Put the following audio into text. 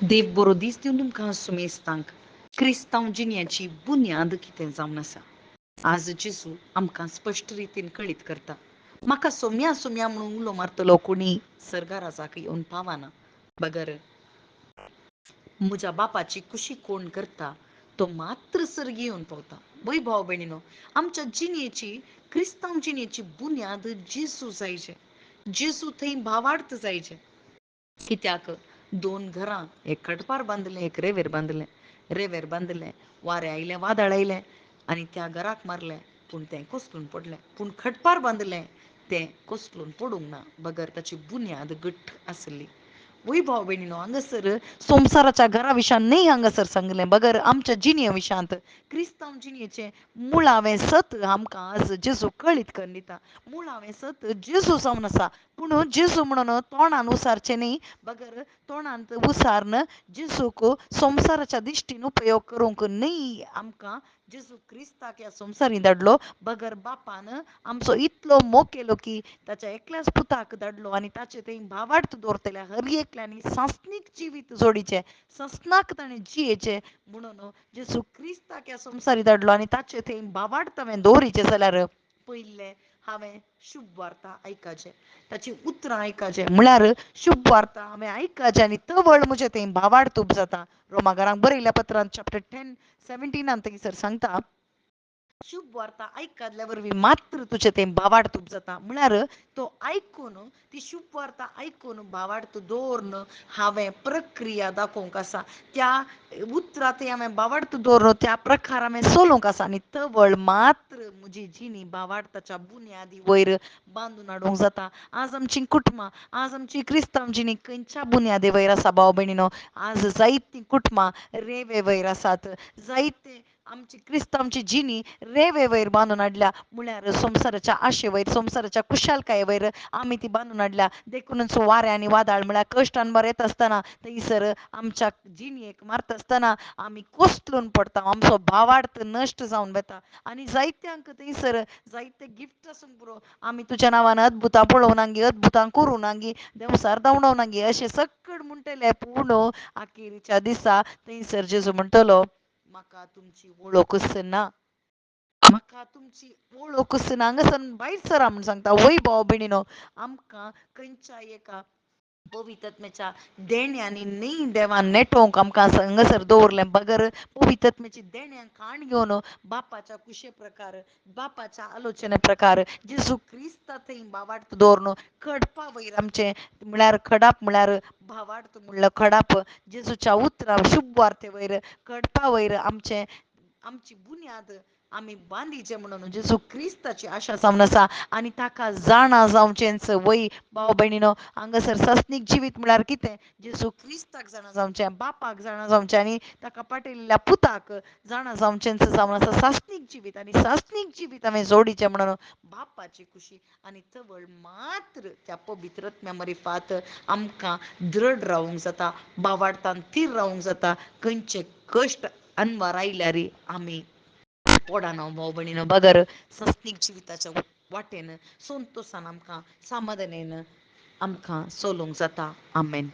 देव बरो दीस दिवन तुमकां सुमेस्तांक क्रिस्तांव जिण्याची बुन्याद कितें जावन आसा. आज जेजू आमकां स्पश्ट रितीन कळीत करता. म्हाका सोम्या सोम्या म्हणून उलो मारतलो कोणी सर्गाराजाक येवन पावाना. बगर म्हज्या बापाची कुशी कोण करता तो मात्र सर्गी येवन पावता. वय भाव भयणीनो, आमच्या जिणेची क्रिस्तांव जिणेची बुन्याद जेजू जायचे. जेजू थंय भावार्थ जायचे. कित्याक दोन घरां, एक खटपार बांदलें, एक रेवेर बांदलें. रेवेर बांदलें, वारें आयलें, वादळ आयलें आनी त्या घराक मारलें, पूण तें कोसळून पडलें. पूण खटपार बांदलें तें कोसळून पडूंक ना, बगर ताची बुन्याद घट्ट आसली. वय भाव भयणीनो, हांगासर संवसाराच्या घरा विशान न्ही हांगासर सांगलें, बगर आमच्या जिणे विशांत क्रिस्तांव जिणेचें मुळावें सत आमकां आज जेजू कळीत करून दिता. मुळावें सत जेजू जावन आसा. पूण जेजू म्हणून तोंडान उसारचें न्ही, बगर तोंडांत उसारन जेजूक संवसाराच्या दिश्टीन उपयोग करूंक न्ही. आमकां जेजू क्रिस्ताक ह्या संवसारीं धाडलो, बगर बापान आमचो इतलो मोग केलो की ताच्या एकल्याच पुताक धाडलो आनी ताचे थंय भावार्थ दवरतल्या हर एकल्यांनी सासणीक जिवीत जोडीचें, ससनाक ताणें जियेचें म्हणून जेजू क्रिस्ताक ह्या संवसारीं धाडलो आनी ताचे थंय भावार्थ हांवें दवरिचें जाल्यार पयलें हांवें शुभ वार्ता आयकाचें, ताची उतरां आयकाचें. म्हळ्यार शुभ वार्ता हांवें आयकाचें आनी तवळ म्हजें थंय भावार्थ उब जाता. रोमाकारांक बरयल्या पत्रांत चॅप्टर 10:17 थंयसर सांगता, शुभ वार्ता आयकल्या वरवीं मात्र तुजें तें भावार्थ उब जाता. म्हळ्यार तो आयकून, ती शुभ वार्ता आयकून भावार्थ दवरन हांवें प्रक्रिया दाखोवंक आसा. त्या उतरां थंय हांवें भावार्थ दवरन त्या प्रकार हांवें चलोवंक आसा आनी तवळ मात्र म्हजी जिणी भावार्थाच्या बुन्यादी वयर बांदून हाडूंक जाता. आज आमचीं कुटुंबां, आज आमची क्रिस्तांव जिणी खंयच्या बुन्यादे वयर आसा भाव भयणीनो? आज जायतीं कुटुंबां रेवे वयर आसात. जायते आमची क्रिस्तांवची जिणी रेवे वयर बांदून हाडल्या. म्हळ्यार संवसाराच्या आशे वयर, संवसाराच्या खुशालकाये वयर आमी ती बांदून हाडल्या. देखूनच वारें आनी वादळ म्हळ्यार कश्ट आनी बरें येता आसतना थंयसर आमच्या जिणयेक मारता आसतना आमी कोसळून पडटा. आमचो भावार्थ नश्ट जावन वता. आनी जायत्यांक थंयसर जायते गिफ्ट आसून पुरो आमी तुज्या नांवान अद्भुतां पळोवना गे, अद्भुतां करूं गे, देंवसार धांवडावना गे अशें सकट म्हणटले. पूण आखेरीच्या दिसा थंयसर जेजू म्हणटलो, म्हाका तुमची वळखच ना, म्हाका तुमची वळखच ना. हांगासर भायर सरा म्हूण सांगता. वय भाव भयणीनो, आमकां खंयच्याय एका पवित्र आत्म्याच्या देण्यांनी न्ही देवान नेटोवंक आमकां हांगासर दवरलें, बगर पवित्र आत्म्याची देण्यां खाण घेवन बापाच्या कुशे प्रकार, बापाच्या आलोचने प्रकार जेजू क्रिस्ता थंय भावार्थ दवरन खडपा वयर आमचें, म्हळ्यार खडाप म्हळ्यार भावार्थ म्हणल्यार खडाप, जेजूच्या उतरां शुभ वार्ते वयर खडपा वयर आमची बुन्याद आमी बांदिचें म्हणून जेजू क्रिस्ताची आशा जावन आसा. आनी ताका जाणा जावचेंच. वय भाव भयणीनो, हांगासर सस्नीक जिवीत म्हळ्यार कितें? जेजू क्रिस्ताक जाणा जावचें, बापाक जाणा जावचें आनी ताका पाठयल्ल्या पुताक जाणा जावचेंच जावन आसा सासणीक जिवीत. आनी सासणीक जिवीत हांवें जोडीचें म्हणून बापाची खुशी आनी तवळ मात्र त्या पवित्र आत्म्या मार्फत आमकां दृढ रावूंक जाता, भावार्थान थीर रावूंक जाता. खंयचे कश्ट अनवर आयल्यार आमी पडना भाव भयणीनो, बगर सस्नीक जिविताच्या वाटेन संतोशान आमकां समाधानान आमकां चलोवंक जाता. आमेन.